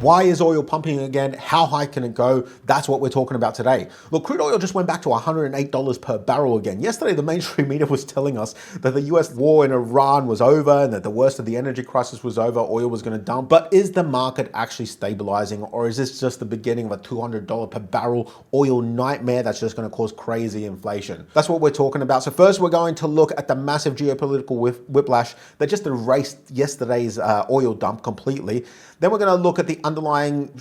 Why is oil pumping again? How high can it go? That's what we're talking about today. Look, crude oil just went back to $108 per barrel again. Yesterday, the mainstream media was telling us that the US war in Iran was over and that the worst of the energy crisis was over, oil was going to dump. But is the market actually stabilizing, or is this just the beginning of a $200 per barrel oil nightmare that's just going to cause crazy inflation? That's what we're talking about. So first, we're going to look at the massive geopolitical whiplash that just erased yesterday's oil dump completely. Then we're going to look at the underlying,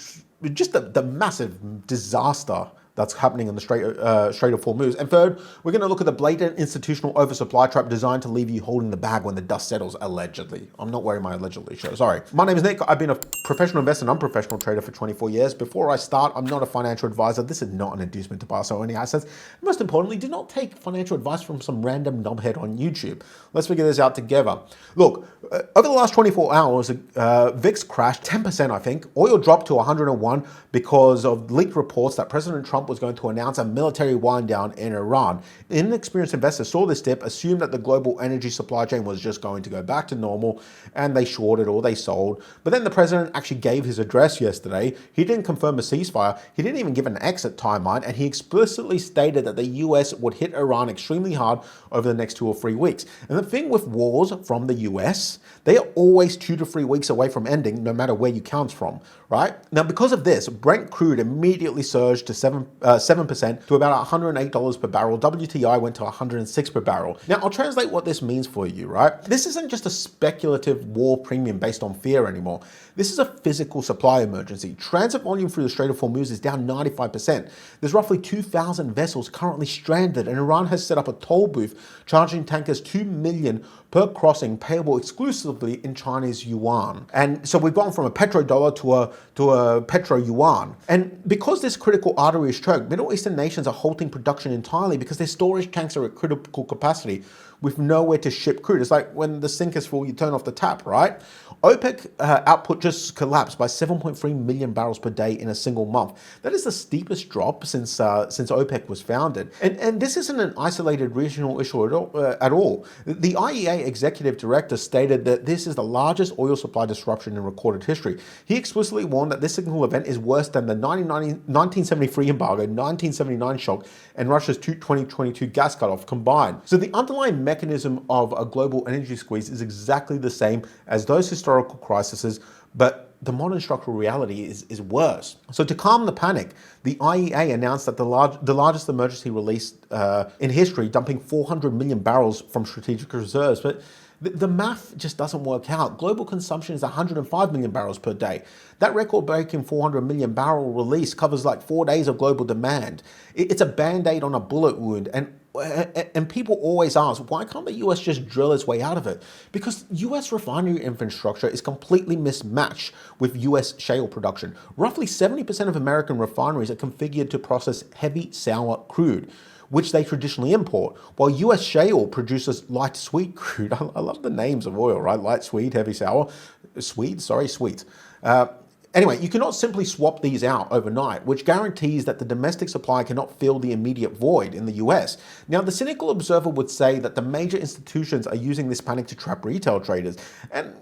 just the massive disaster that's happening in the Strait of Hormuz. And third, we're going to look at the blatant institutional oversupply trap designed to leave you holding the bag when the dust settles, allegedly. I'm not wearing my allegedly shirt, sorry. My name is Nick. I've been a professional investor and unprofessional trader for 24 years. Before I start, I'm not a financial advisor. This is not an inducement to buy or sell any assets. Most importantly, do not take financial advice from some random knobhead on YouTube. Let's figure this out together. Look, over the last 24 hours, VIX crashed 10%, I think. Oil dropped to 101 because of leaked reports that President Trump was going to announce a military wind down in Iran. Inexperienced investors saw this dip, assumed that the global energy supply chain was just going to go back to normal, and they shorted or they sold. But then the president actually gave his address yesterday. He didn't confirm a ceasefire. He didn't even give an exit timeline, and he explicitly stated that the US would hit Iran extremely hard over the next 2 or 3 weeks. And the thing with wars from the US, they are always 2 to 3 weeks away from ending, no matter where you count from, right? Now, because of this, Brent crude immediately surged to 7% to about $108 per barrel. WTI went to 106 per barrel. Now, I'll translate what this means for you, right? This isn't just a speculative war premium based on fear anymore. This is a physical supply emergency. Transit volume through the Strait of Hormuz is down 95%. There's roughly 2,000 vessels currently stranded, and Iran has set up a toll booth charging tankers $2 million per crossing, payable exclusively in Chinese yuan. And so we've gone from a petrodollar to a Petroyuan. And because this critical artery is choked, Middle Eastern nations are halting production entirely because their storage tanks are at critical capacity with nowhere to ship crude. It's like when the sink is full, you turn off the tap, right? OPEC output just collapsed by 7.3 million barrels per day in a single month. That is the steepest drop since OPEC was founded. And this isn't an isolated regional issue at all. The IEA executive director stated that this is the largest oil supply disruption in recorded history. He explicitly warned that this single event is worse than the 1973 embargo, 1979 shock, and Russia's 2022 gas cutoff combined. So the underlying mechanism of a global energy squeeze is exactly the same as those historical crises, but the modern structural reality is worse. So to calm the panic, the IEA announced that the largest emergency release in history, dumping 400 million barrels from strategic reserves. But the math just doesn't work out. Global consumption is 105 million barrels per day. That record-breaking 400 million barrel release covers like 4 days of global demand. It's a band-aid on a bullet wound. And people always ask, why can't the US just drill its way out of it? Because US refinery infrastructure is completely mismatched with US shale production. Roughly 70% of American refineries are configured to process heavy sour crude, which they traditionally import, while US shale produces light sweet crude. I love the names of oil, right? Light sweet, heavy sour, sweet. Anyway, you cannot simply swap these out overnight, which guarantees that the domestic supply cannot fill the immediate void in the US. Now, the cynical observer would say that the major institutions are using this panic to trap retail traders. And,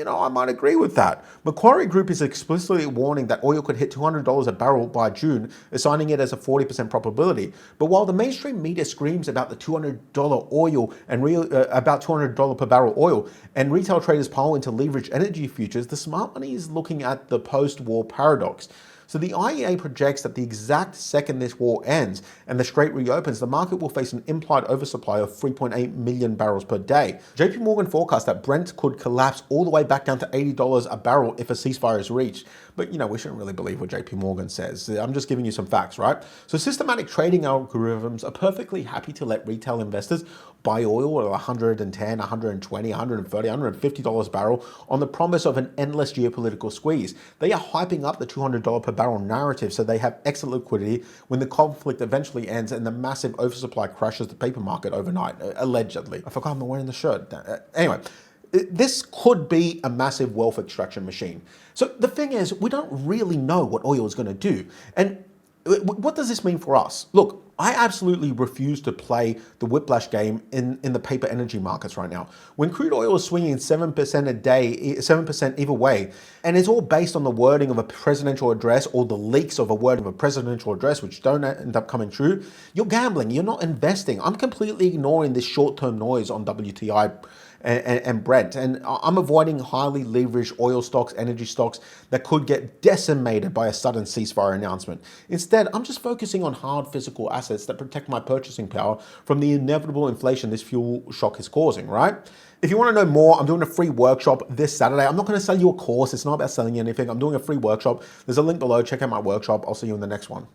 I might agree with that. Macquarie Group is explicitly warning that oil could hit $200 a barrel by June, assigning it as a 40% probability. But while the mainstream media screams about the $200 oil and about $200 per barrel oil, and retail traders pile into leveraged energy futures, the smart money is looking at the post-war paradox. So the IEA projects that the exact second this war ends and the Strait reopens, the market will face an implied oversupply of 3.8 million barrels per day. JP Morgan forecasts that Brent could collapse all the way back down to $80 a barrel if a ceasefire is reached. But we shouldn't really believe what JP Morgan says. I'm just giving you some facts, right? So systematic trading algorithms are perfectly happy to let retail investors buy oil at $110, $120, $130, $150 a barrel on the promise of an endless geopolitical squeeze. They are hyping up the $200 per barrel narrative so they have extra liquidity when the conflict eventually ends and the massive oversupply crashes the paper market overnight, allegedly. I forgot I'm wearing the shirt. Anyway, this could be a massive wealth extraction machine. So the thing is, we don't really know what oil is going to do. And what does this mean for us? Look, I absolutely refuse to play the whiplash game in the paper energy markets right now. When crude oil is swinging 7% a day, 7% either way, and it's all based on the wording of a presidential address or the leaks of a word of a presidential address, which don't end up coming true, you're gambling, you're not investing. I'm completely ignoring this short-term noise on WTI and Brent. And I'm avoiding highly leveraged oil stocks, energy stocks that could get decimated by a sudden ceasefire announcement. Instead, I'm just focusing on hard physical assets that protect my purchasing power from the inevitable inflation this fuel shock is causing, right? If you want to know more, I'm doing a free workshop this Saturday. I'm not going to sell you a course. It's not about selling you anything. I'm doing a free workshop. There's a link below. Check out my workshop. I'll see you in the next one.